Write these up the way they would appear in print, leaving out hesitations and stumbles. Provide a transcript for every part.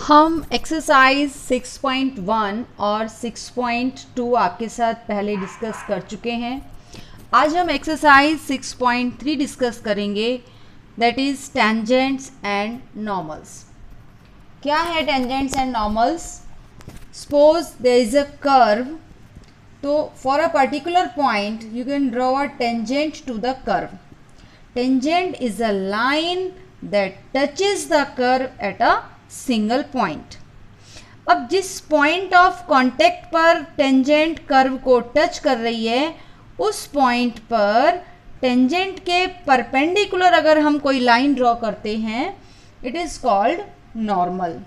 हम एक्सरसाइज 6.1 और 6.2 आपके साथ पहले डिस्कस कर चुके हैं। आज हम एक्सरसाइज 6.3 डिस्कस करेंगे, that is tangents and normals. क्या है tangents and normals? Suppose there is a curve, तो for a particular point you can draw a tangent to the curve. Tangent is a line that touches the curve at a single point. अब जिस point of contact पर tangent curve को touch कर रही है, उस point पर tangent के परपेंडिकुलर अगर हम कोई लाइन ड्रॉ करते हैं, इट इज़ कॉल्ड नॉर्मल.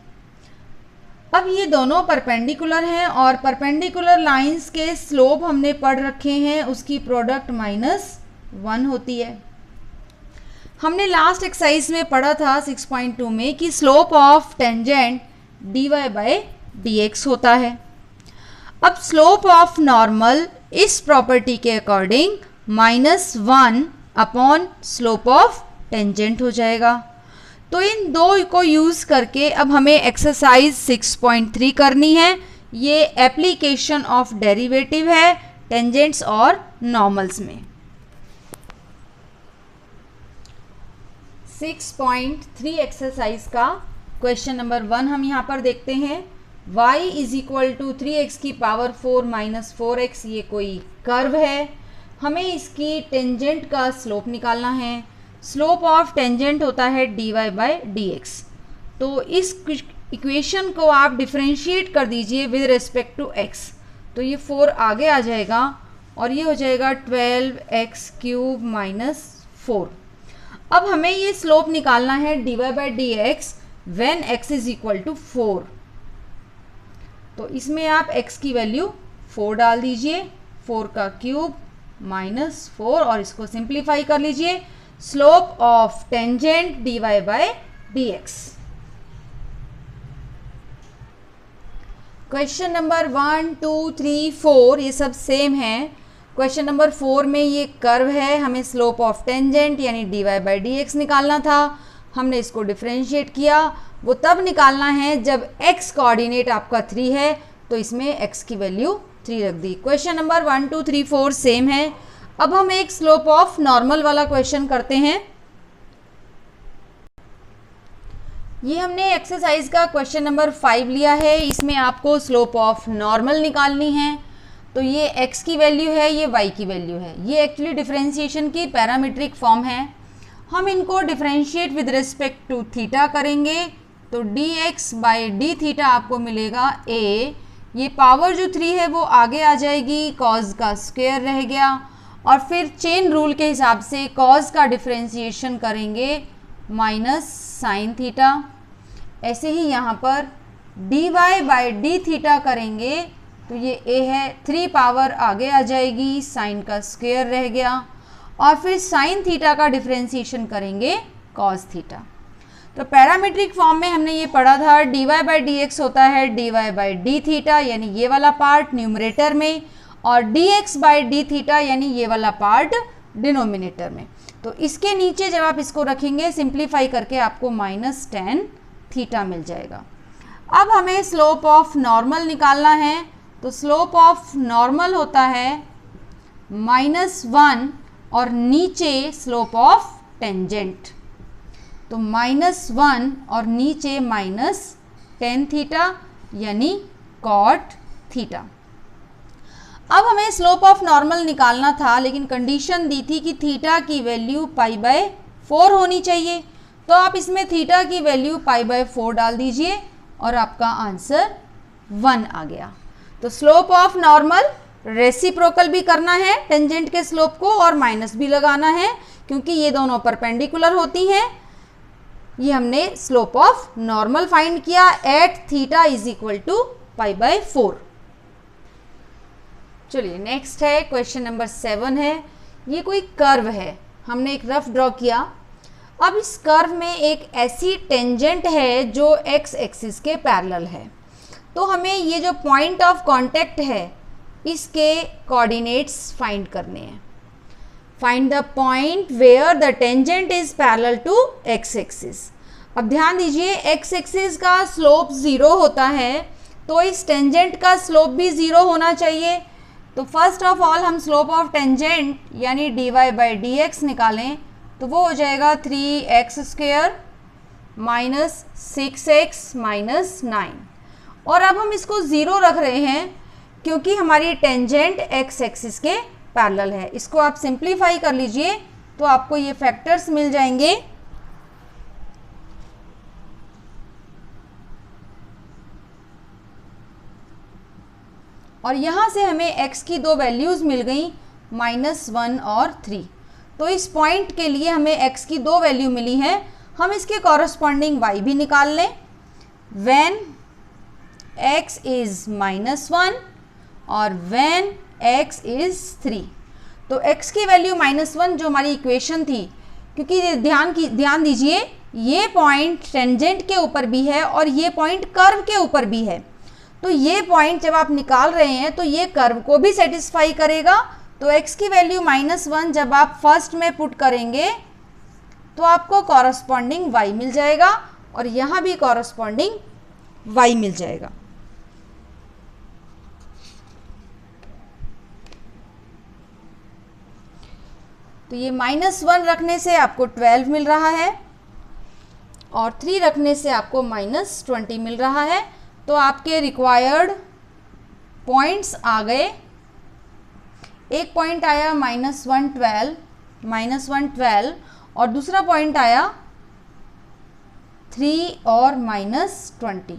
अब ये दोनों परपेंडिकुलर हैं और परपेंडिकुलर लाइंस के स्लोप हमने पढ़ रखे हैं, उसकी प्रोडक्ट -1 होती है. हमने लास्ट एक्सरसाइज में पढ़ा था 6.2 में कि slope of tangent dy by dx होता है. अब स्लोप ऑफ नॉर्मल इस प्रॉपर्टी के according -1 upon slope of tangent हो जाएगा. तो इन दो को यूज़ करके अब हमें एक्सरसाइज 6.3 करनी है. ये एप्लीकेशन ऑफ डेरिवेटिव है टेंजेंट्स और नॉर्मल्स में. 6.3 एक्सरसाइज का क्वेश्चन नंबर 1 हम यहाँ पर देखते हैं. y is equal to 3x की पावर 4 माइनस 4x, ये कोई कर्व है. हमें इसकी टेंजेंट का स्लोप निकालना है. स्लोप ऑफ टेंजेंट होता है dy बाय dx. तो इस इक्वेशन को आप डिफरेंशिएट कर दीजिए विद रिस्पेक्ट टू x. तो ये 4 आगे आ जाएगा और ये हो जाएगा 12x क्यूब माइनस 4. अब हमें ये स्लोप निकालना है dy by dx when x is equal to 4. तो इसमें आप x की वैल्यू 4 डाल दीजिए, 4 का क्यूब माइनस 4, और इसको सिंप्लीफाई कर लीजिए. Slope of tangent dy by dx. Question number 1, 2, 3, 4 ये सब सेम है. क्वेश्चन नंबर 4 में ये कर्व है, हमें स्लोप ऑफ टेंजेंट यानी dy बाई dx निकालना था. हमने इसको डिफरेंशिएट किया. वो तब निकालना है जब x कोऑर्डिनेट आपका 3 है, तो इसमें x की वैल्यू 3 रख दी. क्वेश्चन नंबर 1, 2, 3, 4 सेम है. अब हम एक स्लोप ऑफ नॉर्मल वाला क्वेश्चन करते हैं. ये हमने एक्सरसाइज का क्वेश्चन नंबर 5 लिया है. इसमें आपको स्लोप ऑफ नॉर्मल निकालनी है. तो ये x की वैल्यू है, ये y की वैल्यू है. ये एक्चुअली डिफरेंशिएशन की पैरामीट्रिक फॉर्म है. हम इनको differentiate with respect to theta करेंगे. तो dx बाई डी थीटा आपको मिलेगा a. ये पावर जो 3 है वो आगे आ जाएगी, cos का स्क्वायर रह गया, और फिर चेन रूल के हिसाब से cos का डिफरेंशिएशन करेंगे माइनस साइन थीटा. ऐसे ही यहाँ पर dy बाई डी थीटा करेंगे, तो ये a है, 3 पावर आगे आ जाएगी, साइन का स्क्वायर रह गया, और फिर साइन थीटा का डिफरेंशिएशन करेंगे कॉस थीटा. तो पैरामीट्रिक फॉर्म में हमने ये पढ़ा था dy बाई dx होता है dy बाई डी थीटा यानी ये वाला पार्ट न्यूमरेटर में, और dx बाई डी थीटा यानी ये वाला पार्ट डिनोमिनेटर में. तो इसके नीचे जब आप इसको रखेंगे सिंप्लीफाई करके आपको -tan थीटा मिल जाएगा. अब हमें स्लोप ऑफ नॉर्मल निकालना है. तो स्लोप ऑफ नॉर्मल होता है -1 और नीचे स्लोप ऑफ टेंजेंट. तो -1 और नीचे -tan थीटा यानी cot थीटा. अब हमें स्लोप ऑफ नॉर्मल निकालना था, लेकिन कंडीशन दी थी कि थीटा की वैल्यू π/4 होनी चाहिए. तो आप इसमें थीटा की वैल्यू π/4 डाल दीजिए और आपका आंसर 1 आ गया. तो स्लोप ऑफ नॉर्मल रेसिप्रोकल भी करना है टेंजेंट के स्लोप को, और माइनस भी लगाना है क्योंकि ये दोनों परपेंडिकुलर होती हैं. ये हमने स्लोप ऑफ नॉर्मल फाइंड किया at theta is equal to π/4. चलिए नेक्स्ट है क्वेश्चन नंबर 7 है. ये कोई कर्व है, हमने एक रफ ड्रॉ किया. अब इस कर्व में एक ऐसी टेंजेंट है जो x एक्सिस के पैरेलल है. तो हमें ये जो पॉइंट ऑफ कांटेक्ट है इसके कोऑर्डिनेट्स फाइंड करने हैं. Find the point where the tangent is parallel to x axis. अब ध्यान दीजिए एक्स एक्सिस का स्लोप 0 होता है, तो इस टेंजेंट का स्लोप भी 0 होना चाहिए। तो फर्स्ट ऑफ ऑल हम स्लोप ऑफ टेंजेंट यानी dy बाई डी एक्स निकालें, तो वो हो जाएगा 3x² माइनस 6x माइनस 9। और अब हम इसको 0 रख रहे हैं क्योंकि हमारी टेंजेंट x एक्सिस के पैरेलल है। इसको आप सिंप्लीफाई कर लीजिए तो आपको ये फैक्टर्स मिल जाएंगे। और यहाँ से हमें x की दो वैल्यूज़ मिल गई -1 और 3। तो इस पॉइंट के लिए हमें x की दो वैल्यू मिली हैं, हम इसके कॉरस्पॉन्डिंग y भी निकाल लें। व्हेन x इज़ -1 और व्हेन x इज़ 3। तो x की वैल्यू -1 जो हमारी इक्वेशन थी, क्योंकि ध्यान दीजिए ये पॉइंट टेंजेंट के ऊपर भी है और ये पॉइंट कर्व के ऊपर भी है, तो ये पॉइंट जब आप निकाल रहे हैं तो ये कर्व को भी सेटिस्फाई करेगा। तो x की वैल्यू -1 जब आप फर्स्ट में पुट करेंगे तो आपको कॉरस्पॉन्डिंग y मिल जाएगा और यहाँ भी कॉरस्पॉन्डिंग y मिल जाएगा। तो ये -1 रखने से आपको 12 मिल रहा है और 3 रखने से आपको -20 मिल रहा है। तो आपके रिक्वायर्ड पॉइंट्स आ गए। एक पॉइंट आया -112 और दूसरा पॉइंट आया 3 और -20।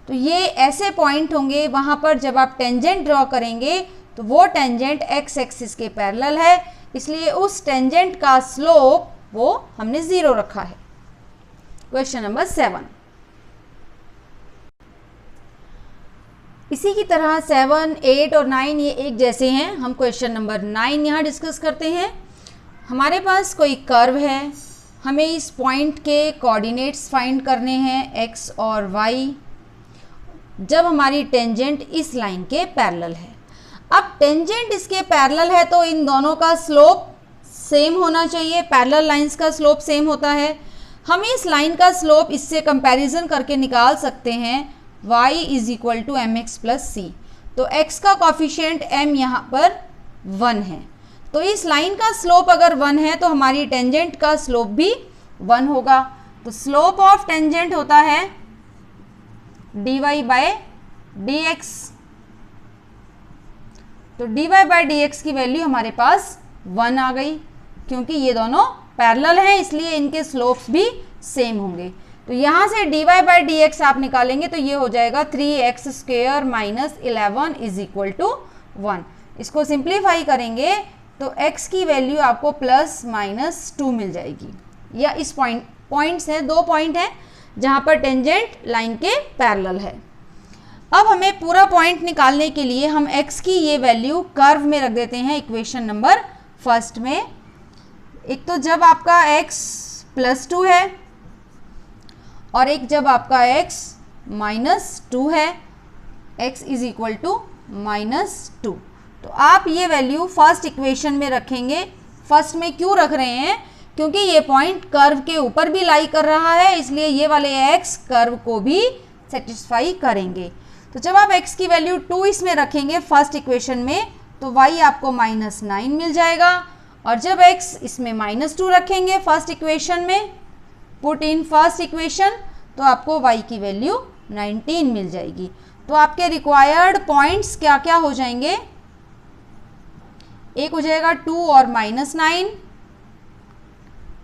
तो ये ऐसे पॉइंट होंगे वहाँ पर जब आप टेंजेंट ड्रॉ करेंगे तो वो टेंजेंट x एक्सिस के पैरेलल है, इसलिए उस टेंजेंट का स्लोप वो हमने 0 रखा है। Question number 7। इसी की तरह 7, 8 और 9 ये एक जैसे हैं। हम क्वेश्चन नंबर 9 यहाँ डिस्कस करते हैं। हमारे पास कोई कर्व है, हमें इस पॉइंट के कोऑर्डिनेट्स फाइंड करने हैं x और y, जब हमारी टेंजेंट इस लाइन के पैरेलल है। अब टेंजेंट इसके पैरेलल है तो इन दोनों का स्लोप सेम होना चाहिए, पैरेलल लाइंस का स्लोप सेम होता है। हम इस लाइन का स्लोप इससे कंपैरिजन करके निकाल सकते हैं y is equal to mx plus c। तो x का कॉफिशिएंट m यहाँ पर 1 है, तो इस लाइन का स्लोप अगर 1 है तो हमारी टेंजेंट का स्लोप भी 1 होगा। तो स्लोप ऑफ टेंजेंट होता है dy बाय dx। तो dy बाय dx की वैल्यू हमारे पास 1 आ गई, क्योंकि ये दोनों पैरेलल हैं इसलिए इनके स्लोप्स भी सेम होंगे। तो यहाँ से dy बाई डी एक्स आप निकालेंगे तो ये हो जाएगा 3x² minus 11 is equal to 1। इसको सिंप्लीफाई करेंगे तो x की वैल्यू आपको +-2 मिल जाएगी। या इस पॉइंट्स हैं, दो पॉइंट हैं जहाँ पर टेंजेंट लाइन के पैरेलल है। अब हमें पूरा पॉइंट निकालने के लिए हम x की ये वैल्यू कर्व में रख देते हैं इक्वेशन नंबर फर्स्ट में। एक तो जब आपका x +2 है और एक जब आपका x -2 है, x इज इक्वल टू -2। तो आप ये वैल्यू फर्स्ट इक्वेशन में रखेंगे। फर्स्ट में क्यों रख रहे हैं? क्योंकि ये पॉइंट कर्व के ऊपर भी लाई कर रहा है, इसलिए ये वाले x कर्व को भी सेटिस्फाई करेंगे। तो जब आप x की वैल्यू 2 इसमें रखेंगे फर्स्ट इक्वेशन में तो y आपको -9 मिल जाएगा, और जब x इसमें -2 रखेंगे फर्स्ट इक्वेशन में, पुट इन फर्स्ट इक्वेशन, तो आपको y की वैल्यू 19 मिल जाएगी। तो आपके रिक्वायर्ड पॉइंट्स क्या क्या हो जाएंगे? एक हो जाएगा 2 और -9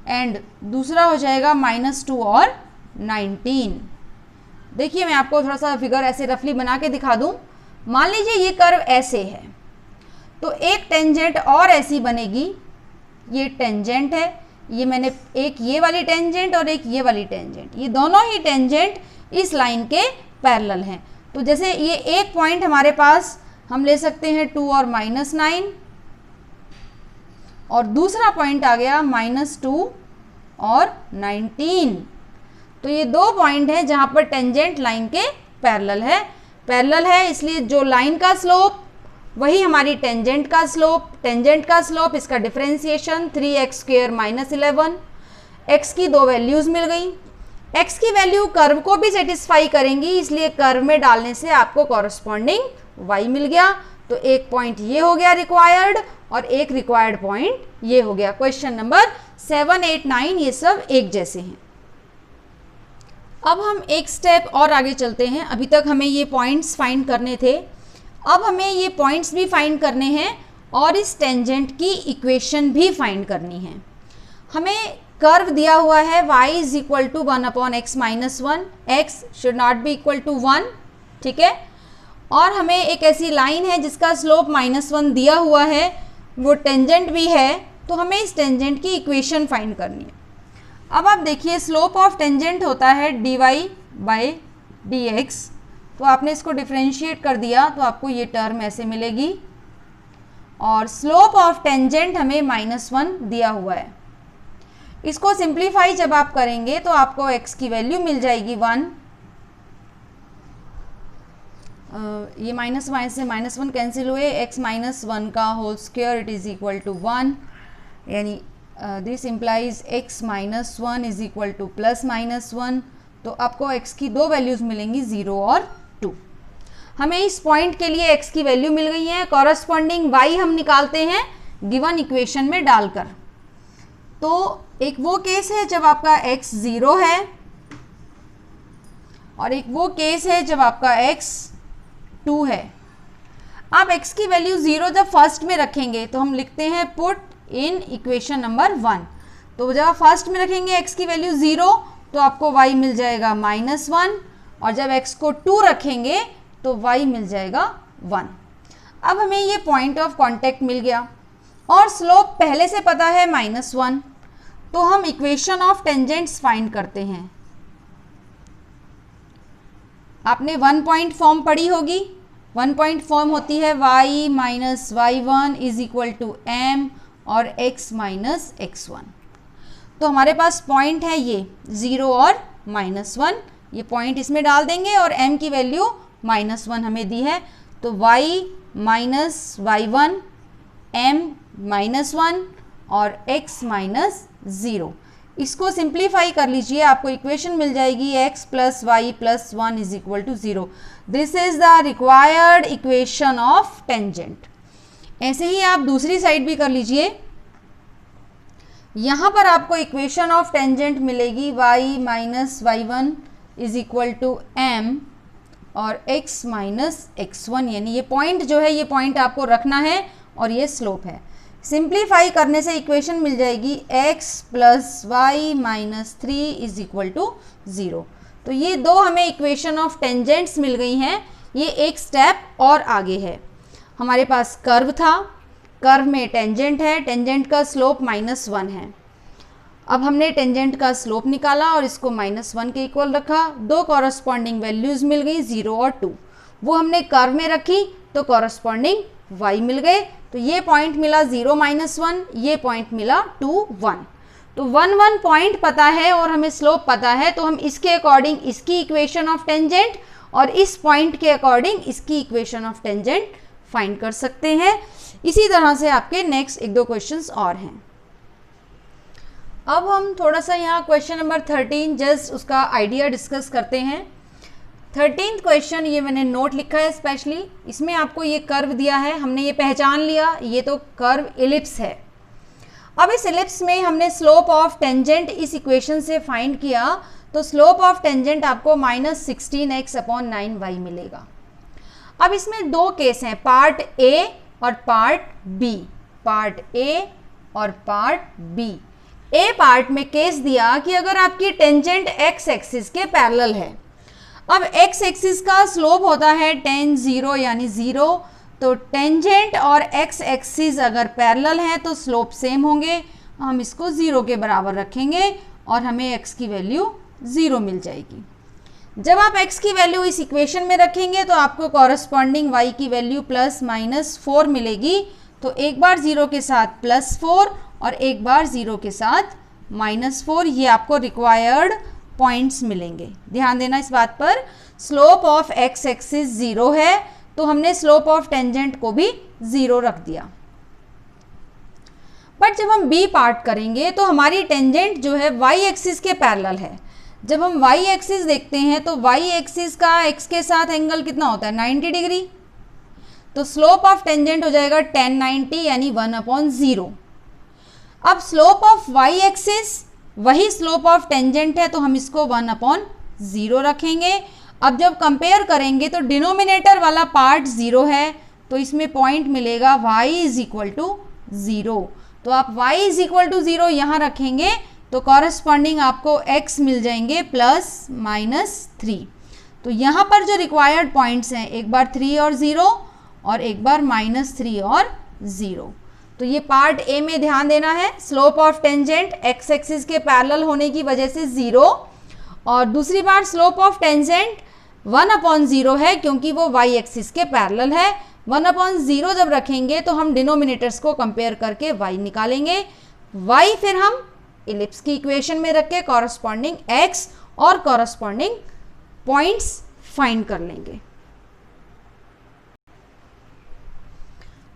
एंड दूसरा हो जाएगा -2 और 19। देखिए मैं आपको थोड़ा सा फिगर ऐसे रफली बना के दिखा दूं। मान लीजिए ये कर्व ऐसे है तो एक टेंजेंट और ऐसी बनेगी। ये टेंजेंट है, ये मैंने एक ये वाली टेंजेंट और एक ये वाली टेंजेंट, ये दोनों ही टेंजेंट इस लाइन के पैरेलल हैं। तो जैसे ये एक पॉइंट हमारे पास हम ले सकते हैं 2 और -9 और दूसरा पॉइंट आ गया -2 और 19। तो ये दो पॉइंट हैं जहाँ पर टेंजेंट लाइन के पैरेलल है, इसलिए जो लाइन का स्लोप वही हमारी टेंजेंट का स्लोप, इसका डिफरेंशिएशन 3x² - 11। x की दो वैल्यूज़ मिल गई। x की वैल्यू कर्व को भी सेटिस्फाई करेंगी, इसलिए कर्व में डालने से आपको कॉरस्पॉन्डिंग y मिल गया। तो एक पॉइंट ये हो गया रिक्वायर्ड और एक रिक्वायर्ड पॉइंट ये हो गया। क्वेश्चन नंबर 7, 8, 9 ये सब एक जैसे हैं। अब हम एक स्टेप और आगे चलते हैं। अभी तक हमें ये पॉइंट्स फाइंड करने थे, अब हमें ये पॉइंट्स भी फाइंड करने हैं और इस टेंजेंट की इक्वेशन भी फाइंड करनी है। हमें कर्व दिया हुआ है y is equal to 1/x minus 1, x should not be equal to 1, ठीक है। और हमें एक ऐसी लाइन है जिसका स्लोप -1 दिया हुआ है, वो टेंजेंट भी है, तो हमें इस टेंजेंट की इक्वेशन फाइंड करनी है। अब आप देखिए स्लोप ऑफ टेंजेंट होता है dy/dx, तो आपने इसको डिफरेंशिएट कर दिया तो आपको ये टर्म ऐसे मिलेगी, और स्लोप ऑफ टेंजेंट हमें -1 दिया हुआ है। इसको सिंप्लीफाई जब आप करेंगे तो आपको x की वैल्यू मिल जाएगी 1, ये माइनस से -1 कैंसिल हुए, x -1 का whole square it is equal to 1, यानी this implies x -1 is equal to +1। तो आपको x की दो वैल्यूज़ मिलेंगी 0 और 2। हमें इस पॉइंट के लिए x की वैल्यू मिल गई है, कॉरस्पॉन्डिंग y हम निकालते हैं गिवन इक्वेशन में डालकर। तो एक वो केस है जब आपका x 0 है और एक वो केस है जब आपका x 2 है। आप x की वैल्यू 0 जब फर्स्ट में रखेंगे तो हम लिखते हैं पुट इन इक्वेशन नंबर 1। तो जब आप फर्स्ट में रखेंगे x की वैल्यू 0 तो आपको y मिल जाएगा -1, और जब x को 2 रखेंगे तो y मिल जाएगा 1। अब हमें ये पॉइंट ऑफ कांटेक्ट मिल गया और स्लोप पहले से पता है -1, तो हम इक्वेशन ऑफ टेंजेंट्स फाइंड करते हैं। आपने 1 पॉइंट फॉर्म पढ़ी होगी। 1 पॉइंट फॉर्म होती है y - y1 is equal to m और x - x1। तो हमारे पास पॉइंट है ये 0 और -1, ये पॉइंट इसमें डाल देंगे और m की वैल्यू -1 हमें दी है, तो y - y1 m -1 और x -0। इसको सिंप्लीफाई कर लीजिए, आपको इक्वेशन मिल जाएगी x + y + 1 is equal to 0। This is the required equation of tangent. ऐसे ही आप दूसरी साइड भी कर लीजिए। यहाँ पर आपको इक्वेशन ऑफ टेंजेंट मिलेगी y - y1 is equal to m और x - x1, यानी ये पॉइंट जो है ये पॉइंट आपको रखना है और ये स्लोप है। सिंप्लीफाई करने से इक्वेशन मिल जाएगी x + y - 3 is equal to 0। तो ये दो हमें इक्वेशन ऑफ टेंजेंट्स मिल गई हैं। ये एक स्टेप और आगे है। हमारे पास कर्व था, कर्व में टेंजेंट है, टेंजेंट का स्लोप -1 है। अब हमने टेंजेंट का स्लोप निकाला और इसको -1 के इक्वल रखा। दो कॉरस्पॉन्डिंग वैल्यूज़ मिल गई 0 और 2, वो हमने कर्व में रखी तो कॉरस्पॉन्डिंग y मिल गए। तो ये पॉइंट मिला 0 - 1, ये पॉइंट मिला 2 1। तो 1 1 पॉइंट पता है और हमें स्लोप पता है, तो हम इसके अकॉर्डिंग इसकी इक्वेशन ऑफ टेंजेंट और इस पॉइंट के अकॉर्डिंग इसकी इक्वेशन ऑफ टेंजेंट फाइंड कर सकते हैं। इसी तरह से आपके नेक्स्ट 1-2 क्वेश्चंस और हैं। अब हम थोड़ा सा यहाँ क्वेश्चन नंबर 13 जस्ट उसका आइडिया डिस्कस करते हैं। 13th क्वेश्चन, ये मैंने नोट लिखा है स्पेशली। इसमें आपको ये कर्व दिया है, हमने ये पहचान लिया, ये तो कर्व इलिप्स है। अब इस इलिप्स में हमने स्लोप ऑफ टेंजेंट इस इक्वेशन से फाइंड किया, तो स्लोप ऑफ टेंजेंट आपको -16x/9y मिलेगा। अब इसमें दो केस हैं, पार्ट ए और पार्ट बी। पार्ट ए और पार्ट बी। ए पार्ट में केस दिया कि अगर आपकी टेंजेंट x एक्सिस के पैरेलल है। अब x एक्सिस का स्लोप होता है tan 0 यानी 0, तो टेंजेंट और x एक्सिस अगर पैरेलल हैं तो स्लोप सेम होंगे। हम इसको 0 के बराबर रखेंगे और हमें x की वैल्यू 0 मिल जाएगी। जब आप x की वैल्यू इस इक्वेशन में रखेंगे तो आपको कॉरस्पॉन्डिंग y की वैल्यू +-4 मिलेगी। तो एक बार 0 के साथ +4 और एक बार 0 के साथ -4, ये आपको रिक्वायर्ड पॉइंट्स मिलेंगे। ध्यान देना इस बात पर। स्लोप ऑफ x एक्सिस 0 है तो हमने स्लोप ऑफ टेंजेंट को भी 0 रख दिया। बट जब हम b पार्ट करेंगे तो हमारी टेंजेंट जो है y एक्सिस के पैरेलल है। जब हम y एक्सिस देखते हैं तो y एक्सिस का x के साथ एंगल कितना होता है 90 डिग्री, तो स्लोप ऑफ टेंजेंट हो जाएगा tan 90 यानी 1/0। अब स्लोप ऑफ y एक्सिस वही स्लोप ऑफ टेंजेंट है तो हम इसको 1/0 रखेंगे। अब जब कंपेयर करेंगे तो डिनोमिनेटर वाला पार्ट 0 है तो इसमें पॉइंट मिलेगा y इज इक्वल टू 0। तो आप y इज इक्वल टू 0 यहाँ रखेंगे तो कॉरस्पॉन्डिंग आपको x मिल जाएंगे +-3। तो यहाँ पर जो रिक्वायर्ड पॉइंट्स हैं एक बार 3 और 0 और एक बार -3 और 0। तो ये पार्ट ए में ध्यान देना है, slope of tangent x axis के पैरेलल होने की वजह से 0, और दूसरी बार स्लोप ऑफ टेंजेंट 1/0 है क्योंकि वो y एक्सिस के पैरेलल है। 1/0 जब रखेंगे तो हम डिनोमिनेटर्स को कंपेयर करके y निकालेंगे, y फिर हम इलिप्स की इक्वेशन में रख के कॉरस्पॉन्डिंग x और कॉरस्पॉन्डिंग पॉइंट्स फाइंड कर लेंगे।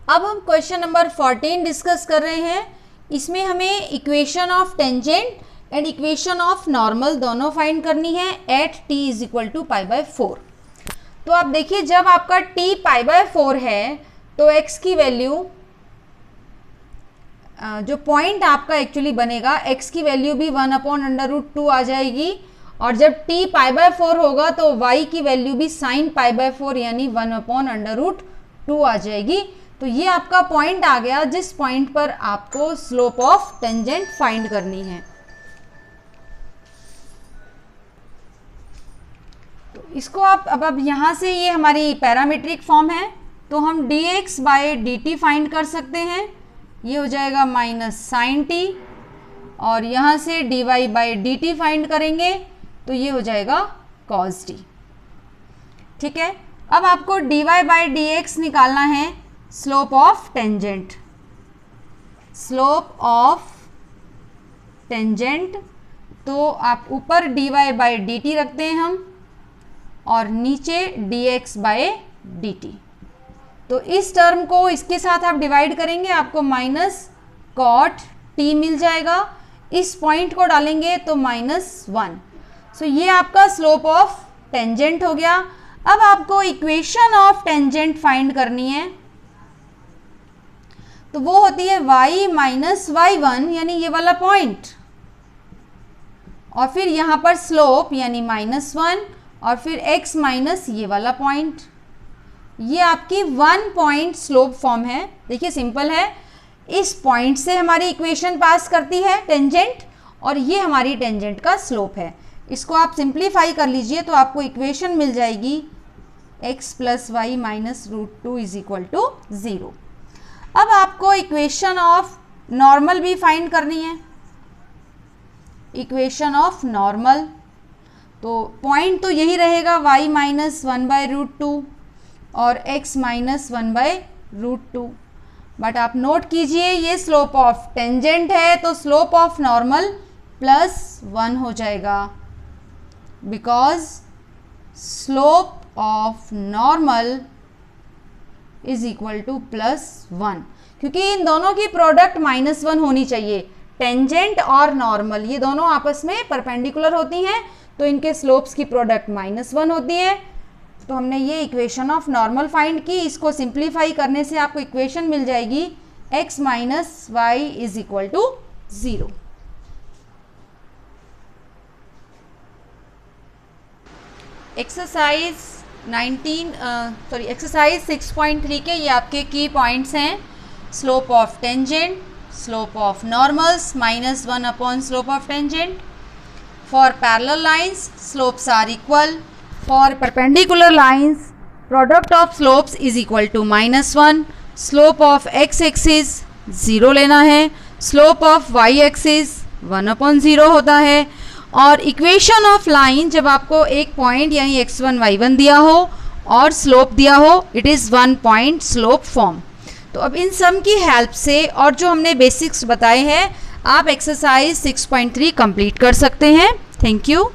अब हम क्वेश्चन नंबर 14 डिस्कस कर रहे हैं। इसमें हमें equation of tangent and equation of normal दोनों फाइंड करनी है at t is equal to π/4। तो आप देखिए जब आपका t π/4 है तो x की वैल्यू जो पॉइंट आपका एक्चुअली बनेगा x की वैल्यू भी 1/√2 आ जाएगी, और जब t π/4 होगा तो y की वैल्यू भी sin π/4 यानी 1/√2 आ जाएगी। तो ये आपका पॉइंट आ गया जिस पॉइंट पर आपको स्लोप ऑफ टेंजेंट फाइंड करनी है। तो इसको आप अब यहाँ से ये हमारी पैरामीट्रिक फॉर्म है तो हम dx/dt फाइंड कर सकते हैं। ये हो जाएगा -sin t, और यहाँ से dy/dt फाइंड करेंगे तो ये हो जाएगा cos t। ठीक है, अब आपको dy/dx निकालना है slope of tangent. Slope of tangent तो आप ऊपर dy/dt रखते हैं हम और नीचे dx/dt। तो इस टर्म को इसके साथ आप डिवाइड करेंगे, आपको -cot t मिल जाएगा। इस पॉइंट को डालेंगे तो -1। सो ये आपका स्लोप ऑफ टेंजेंट हो गया। अब आपको इक्वेशन ऑफ टेंजेंट फाइंड करनी है, तो वो होती है y - y1 यानी ये वाला पॉइंट, और फिर यहाँ पर स्लोप यानी -1, और फिर x माइनस ये वाला पॉइंट। ये आपकी 1 पॉइंट स्लोप फॉर्म है। देखिए सिंपल है, इस पॉइंट से हमारी इक्वेशन पास करती है टेंजेंट, और ये हमारी टेंजेंट का स्लोप है। इसको आप सिंप्लीफाई कर लीजिए तो आपको इक्वेशन मिल जाएगी x + y - √2 is equal to 0। अब आपको इक्वेशन ऑफ नॉर्मल भी फाइंड करनी है। इक्वेशन ऑफ नॉर्मल तो पॉइंट तो यही रहेगा y - 1/√2 और x - 1/√2, बट आप नोट कीजिए ये स्लोप ऑफ टेंजेंट है तो स्लोप ऑफ नॉर्मल +1 हो जाएगा, because slope of normal is equal to +1, क्योंकि इन दोनों की प्रोडक्ट -1 होनी चाहिए। टेंजेंट और नॉर्मल ये दोनों आपस में परपेंडिकुलर होती हैं तो इनके स्लोप्स की प्रोडक्ट -1 होती है। तो हमने ये इक्वेशन ऑफ नॉर्मल फाइंड की। इसको सिंप्लीफाई करने से आपको इक्वेशन मिल जाएगी x - y is equal to 0। Exercise 6.3 के ये आपके की पॉइंट्स हैं। Slope of tangent, slope of normals -1 upon slope of tangent. For parallel lines slopes are equal. For perpendicular lines product of slopes is equal to -1। Slope of x axis 0 लेना है, slope of y axis 1/0 होता है। और equation of line जब आपको एक point यानी x1 y1 दिया हो और स्लोप दिया हो, it is 1 point slope form. तो अब इन सम की हेल्प से और जो हमने बेसिक्स बताए हैं आप एक्सरसाइज 6.3 कंप्लीट कर सकते हैं। Thank you.